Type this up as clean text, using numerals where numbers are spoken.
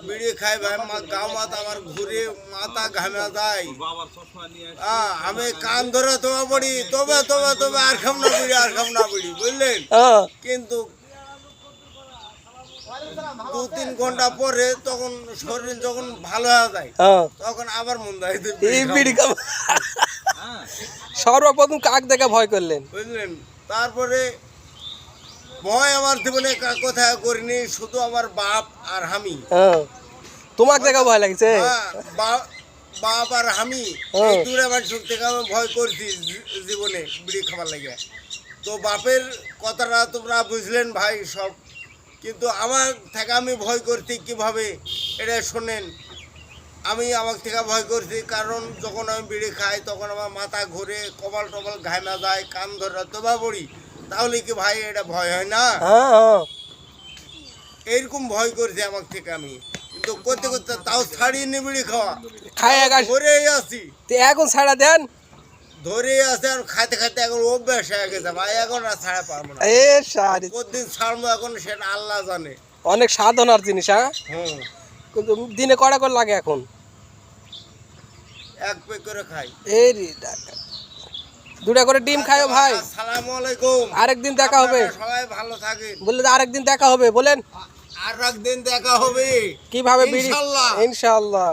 বিড়ি খাই ভাই গাও মাথা আমার ঘুরে মাথা ঘামে যায়। আমি কান ধরে তোমা পড়ি, তবে তবে তবে আর খাম না বিড়ি, আর খাম না বিড়ি, বুঝলেন? কিন্তু 2-3 ঘন্টা পরে তখন শরীর যখন ভালো হয়ে যায় তখন আবার মন যায় বিড়ি খাবো। সর্বপ্রথম কাক দেখে ভয় করলেন, বুঝলেন? তারপরে ভয় আমার জীবনে কোথায় করিনি, শুধু আমার বাপ আর আমি। তোমার দেখা ভয় লাগছে? বাপ আর আমি দূরে মানুষ থেকে আমি ভয় করছি জীবনে বিড়ি খাবার লাগে। তো বাপের কথাটা তোমরা বুঝলেন ভাই সব, কিন্তু আমার থেকে আমি ভয় করছি কিভাবে এটা শোনেন। আমি আমার থেকে ভয় করছি কারণ যখন আমি বিড়ি খাই তখন আমার মাথা ঘুরে, কপাল টপাল ঘামা যায়, কান ধরে তোবা পড়ি, তাহলে কি ভাই এটা ভয় হয় না? এইরকম ভয় করছি আমার থেকে আমি, কিন্তু করতে করতে তাও ছাড়িয়ে নি বিড়ি খাওয়া, ধরেই আছি। এখন ছাড়া দেন? ধরেই আছে, আর খাইতে খাইতে এখন অভ্যাস হয়ে গেছে ভাই, এখন আর ছাড়া পারবো না। কতদিন ছাড়বো এখন সেটা আল্লাহ জানে। অনেক সাধনার জিনিস। কিন্তু দিনে কড়া করে লাগে এখন? 1 পেক করে খাই। এই 2টা করে ডিম খাও ভাই। আসসালামু আলাইকুম। আরেকদিন দেখা হবে। সবাই ভালো থাকেন। বললেন আরেকদিন দেখা হবে, বলেন আর একদিন দেখা হবে কিভাবে? ইনশাআল্লাহ। ইনশাআল্লাহ।